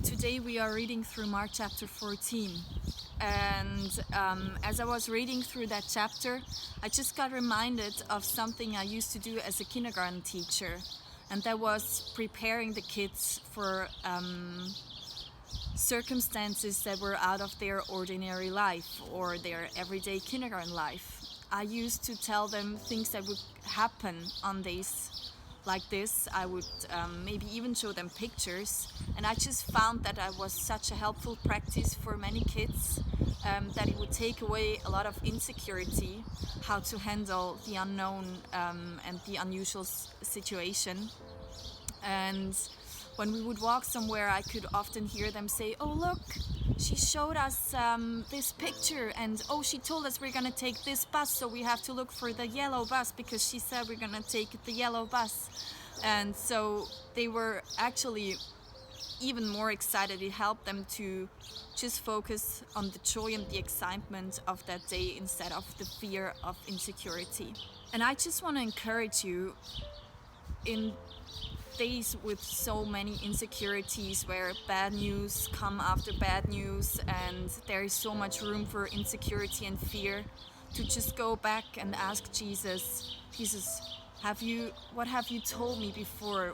Today we are reading through Mark chapter 14. And as I was reading through that chapter, I just got reminded of something I used to do as a kindergarten teacher. And that was preparing the kids for circumstances that were out of their ordinary life or their everyday kindergarten life. I used to tell them things that would happen on days like this. I would maybe even show them pictures, and I just found that I was such a helpful practice for many kids, that it would take away a lot of insecurity, how to handle the unknown and the unusual situation. And when we would walk somewhere, I could often hear them say, "Oh look, she showed us this picture, and oh, she told us we're gonna take this bus, so we have to look for the yellow bus because she said we're gonna take the yellow bus." And so they were actually even more excited. It helped them to just focus on the joy and the excitement of that day instead of the fear of insecurity. And I just want to encourage you, in days with so many insecurities where bad news come after bad news and there is so much room for insecurity and fear, to just go back and ask Jesus, what have you told me before?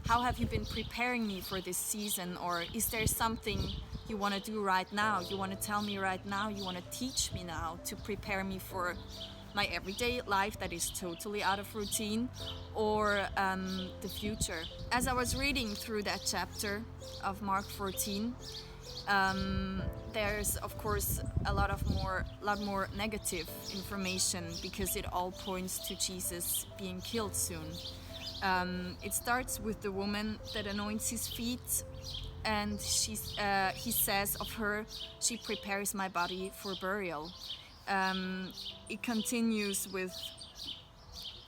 How have you been preparing me for this season? Or is there something you want to do right now? You want to tell me right now? You want to teach me now to prepare me for my everyday life that is totally out of routine, or the future? As I was reading through that chapter of Mark 14, there's of course a lot more negative information, because it all points to Jesus being killed soon. It starts with the woman that anoints his feet, and he says of her, "She prepares my body for burial." It continues with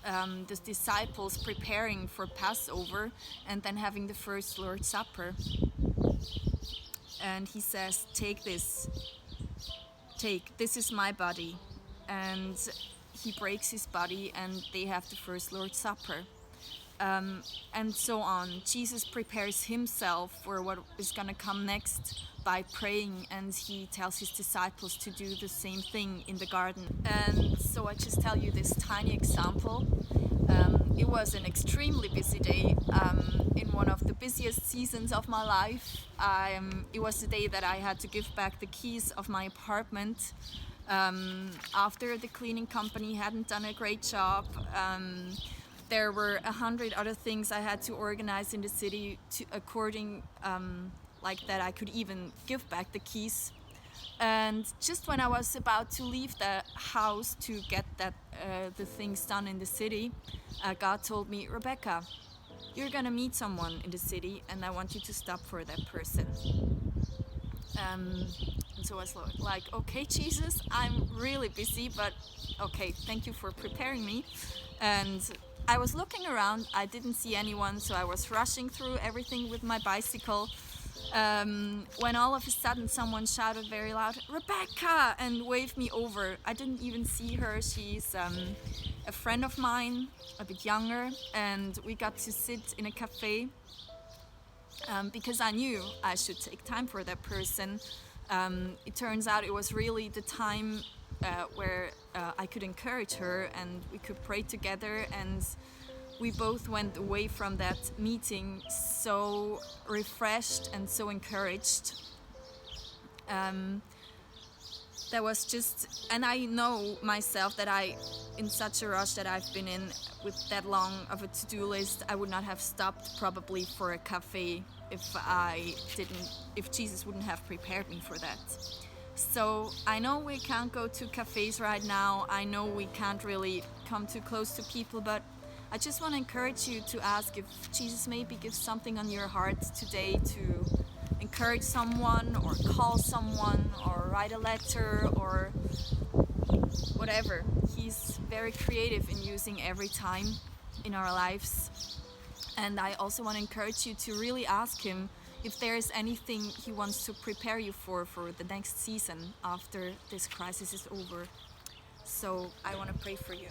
the disciples preparing for Passover and then having the first Lord's Supper. And he says, this is my body." And he breaks his body and they have the first Lord's Supper. And so on. Jesus prepares himself for what is going to come next by praying, and he tells his disciples to do the same thing in the garden. And so I just tell you this tiny example. It was an extremely busy day, in one of the busiest seasons of my life. It was the day that I had to give back the keys of my apartment after the cleaning company hadn't done a great job. There were 100 other things I had to organize in the city like that I could even give back the keys. And just when I was about to leave the house to get the things done in the city, God told me, "Rebecca, you're gonna meet someone in the city and I want you to stop for that person." And so I was like, "Okay, Jesus, I'm really busy, but okay, thank you for preparing me." And I was looking around, I didn't see anyone, so I was rushing through everything with my bicycle, when all of a sudden someone shouted very loud, "Rebecca!" and waved me over. I didn't even see her. She's a friend of mine, a bit younger, and we got to sit in a cafe, because I knew I should take time for that person. It turns out it was really the time where I could encourage her and we could pray together, and we both went away from that meeting so refreshed and so encouraged. That was just, and I know myself that in such a rush that I've been in with that long of a to-do list, I would not have stopped probably for a cafe if Jesus wouldn't have prepared me for that. So I know we can't go to cafes right now. I know we can't really come too close to people, but I just want to encourage you to ask if Jesus maybe gives something on your heart today to encourage someone, or call someone, or write a letter, or whatever. He's very creative in using every time in our lives. And I also want to encourage you to really ask him if there is anything he wants to prepare you for the next season after this crisis is over. So I want to pray for you.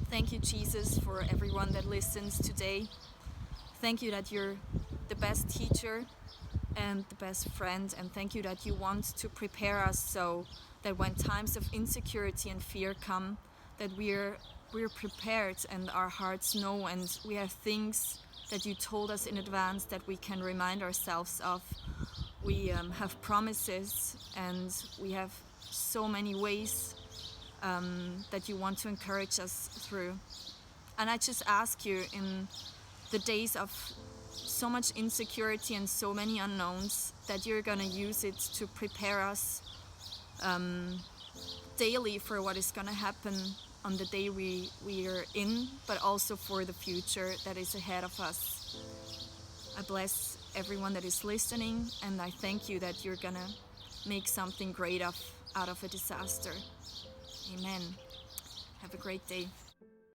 Thank you, Jesus, for everyone that listens today. Thank you that you're the best teacher and the best friend, and thank you that you want to prepare us so that when times of insecurity and fear come, that we're prepared and our hearts know, and we have things that you told us in advance that we can remind ourselves of. We have promises, and we have so many ways that you want to encourage us through. And I just ask you, in the days of so much insecurity and so many unknowns, that you're going to use it to prepare us daily for what is going to happen on the day we are in, but also for the future that is ahead of us. I bless everyone that is listening, and I thank you that you're going to make something great out of a disaster. Amen. Have a great day.